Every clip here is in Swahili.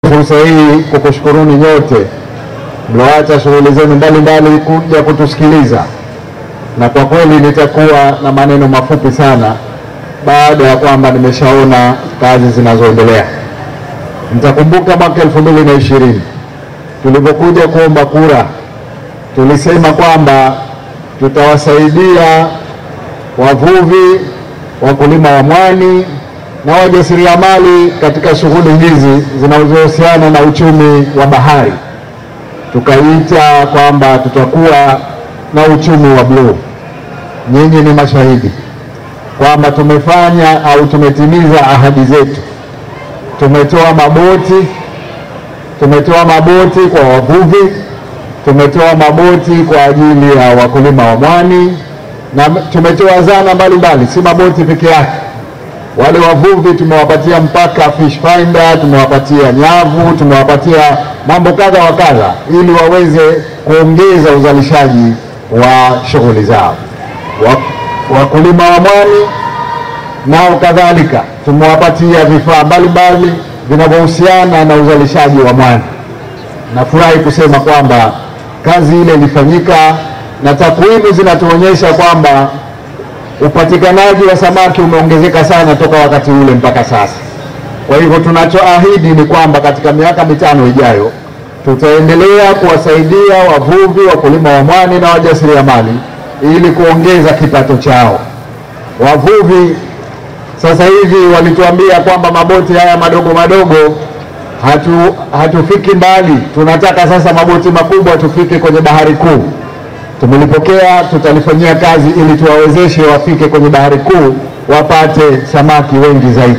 fursa hii kukushukuruni nyote mlioacha shughuli zenu mbalimbali kuja kutusikiliza, na kwa kweli nitakuwa na maneno mafupi sana baada ya kwamba nimeshaona kazi zinazoendelea. Mtakumbuka mwaka 2020 tulipokuja kuomba kura, tulisema kwamba tutawasaidia wavuvi, wakulima wa mwani na wajasiriamali katika shughuli hizi zinazohusiana na uchumi wa bahari. Tukaita kwamba tutakuwa na uchumi wa bluu. Nyinyi ni mashahidi kwamba tumefanya au tumetimiza ahadi zetu. Tumetoa maboti kwa wavuvi, tumetoa maboti kwa ajili ya wakulima wa mwani, na tumetoa zana mbalimbali, si maboti peke yake. Wale wavuvi tumewapatia mpaka fish finder, tumewapatia nyavu, tumewapatia mambo kadha wa kadha ili waweze kuongeza uzalishaji wa shughuli zao. Wakulima wa mwani nao kadhalika tumewapatia vifaa mbalimbali vinavyohusiana na uzalishaji wa mwani. Nafurahi kusema kwamba kazi ile ilifanyika na takwimu zinatuonyesha kwamba upatikanaji wa samaki umeongezeka sana toka wakati ule mpaka sasa. Kwa hivyo tunachoahidi ni kwamba katika miaka 5 ijayo tutaendelea kuwasaidia wavuvi, wakulima wa mwani na wajasiriamali ili kuongeza kipato chao. Wavuvi sasa hivi walituambia kwamba maboti haya madogo madogo hatufiki mbali. Tunataka sasa maboti makubwa tufike kwenye bahari kuu. Tumelipokea, tutalifanyia kazi ili tuwawezeshe wafike kwenye bahari kuu wapate samaki wengi zaidi.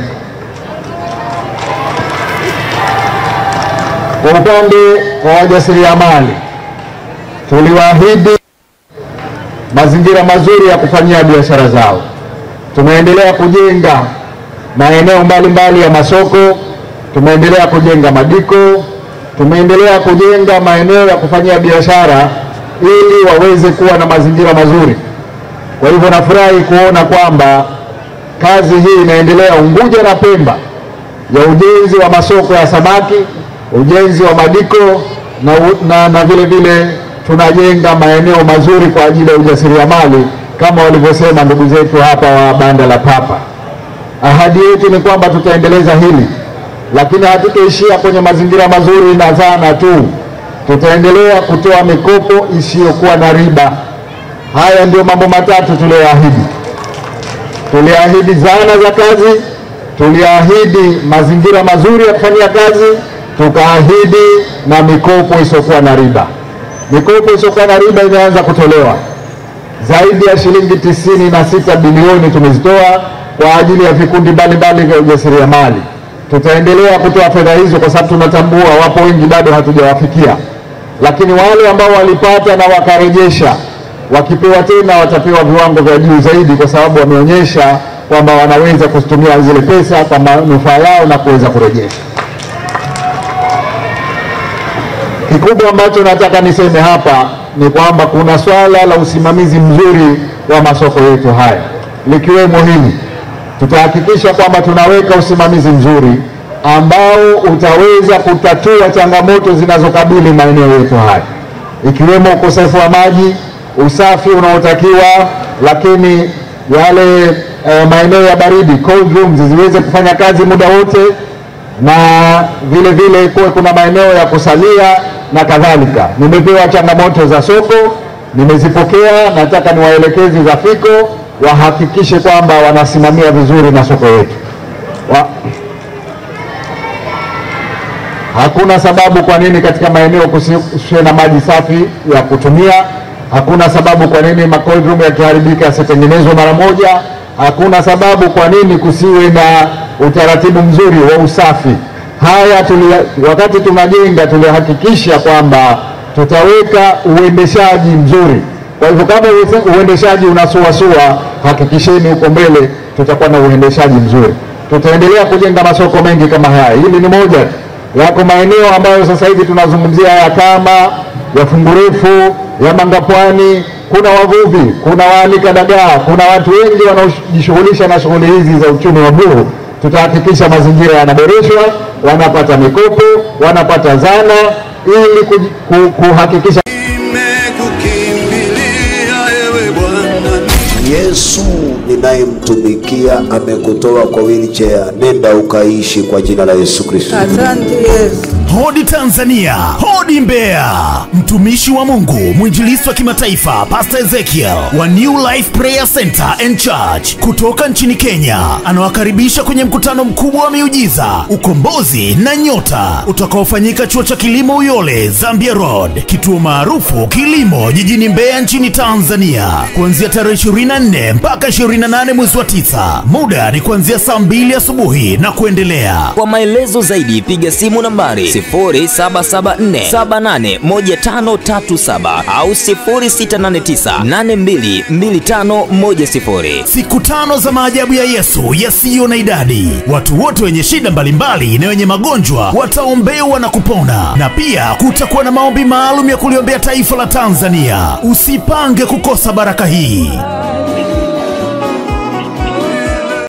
Kwa upande wa wajasiriamali, tuliwaahidi mazingira mazuri ya kufanyia biashara zao. Tumeendelea kujenga maeneo mbalimbali ya masoko, tumeendelea kujenga madiko, tumeendelea kujenga maeneo ya kufanyia biashara ili waweze kuwa na mazingira mazuri. Kwa hivyo nafurahi kuona kwamba kazi hii inaendelea Unguja na Pemba ya ujenzi wa masoko ya samaki, ujenzi wa madiko na vile vile tunajenga maeneo mazuri kwa ajili ya ujasiriamali kama walivyosema ndugu zetu hapa wa banda la Papa. Ahadi yetu ni kwamba tutaendeleza hili, lakini hatutaishia kwenye mazingira mazuri na zana tu. Tutaendelea kutoa mikopo isiyokuwa na riba. Haya ndio mambo matatu tuliyoahidi. Tuliahidi zana za kazi, tuliahidi mazingira mazuri ya kufanyia kazi, tukaahidi na mikopo isiyokuwa na riba. Mikopo isiyokuwa na riba imeanza kutolewa. Zaidi ya shilingi 96 bilioni tumezitoa kwa ajili ya vikundi mbalimbali vya ujasiriamali. Tutaendelea kutoa fedha hizo kwa sababu tunatambua wapo wengi bado hatujawafikia. Lakini wale ambao walipata na wakarejesha, wakipewa tena watapewa viwango vya juu zaidi kwa sababu wameonyesha kwamba wanaweza kutumia zile pesa kwa manufaa yao na kuweza kurejesha. Kikubwa ambacho nataka niseme hapa ni kwamba kuna swala la usimamizi mzuri wa masoko yetu haya. Likiwemo hili, tutahakikisha kwamba tunaweka usimamizi mzuri ambao utaweza kutatua changamoto zinazokabili maeneo yetu haya, ikiwemo ukosefu wa maji, usafi unaotakiwa, lakini yale maeneo ya baridi, cold rooms, ziweze kufanya kazi muda wote, na vile vile kuna maeneo ya kusalia na kadhalika. Nimepewa changamoto za soko, nimezipokea, nataka niwaelekeze za fiko wahakikishe kwamba wanasimamia vizuri na soko yetu. Hakuna sababu kwa nini katika maeneo kusiwe na maji safi ya kutumia. Hakuna sababu kwa nini cold room yakiharibika yasitengenezwe mara moja. Hakuna sababu kwa nini kusiwe na utaratibu mzuri wa usafi. Haya wakati tunajenga tulihakikisha kwamba tutaweka uendeshaji mzuri. Kwa hivyo kama uendeshaji unasuasua, hakikisheni huko mbele tutakuwa na uendeshaji mzuri. Tutaendelea kujenga masoko mengi kama haya. Hili ni moja. Yako maeneo ambayo sasa hivi tunazungumzia ya Kama, ya Fungurefu, ya Mangapwani, kuna wavuvi, kuna waanika dagaa, kuna watu wengi wanaojishughulisha na shughuli hizi za uchumi wa bluu. Tutahakikisha mazingira yanaboreshwa wanapata mikopo, wanapata zana ili kuhakikisha Yesu ninayemtumikia amekutoa kwa wheelchair, nenda ukaishi kwa jina la Yesu Kristo. Asante Yesu. Hodi Tanzania, hodi Mbeya. Mtumishi wa Mungu, mwinjilisti wa kimataifa Pastor Ezekiel wa New Life Prayer Center and Church kutoka nchini Kenya anawakaribisha kwenye mkutano mkubwa wa miujiza, ukombozi na nyota utakaofanyika chuo cha kilimo Uyole, Zambia Road, kituo maarufu kilimo jijini Mbeya nchini Tanzania, kuanzia tarehe 24 mpaka 28 mwezi wa 9. Muda ni kuanzia saa 2 asubuhi na kuendelea. Kwa maelezo zaidi piga simu nambari 0774781537 au 0689822510. Siku 5 za maajabu ya Yesu yasiyo na idadi. Watu wote wenye shida mbalimbali na wenye magonjwa wataombewa na kupona, na pia kutakuwa na maombi maalum ya kuliombea taifa la Tanzania. Usipange kukosa baraka hii.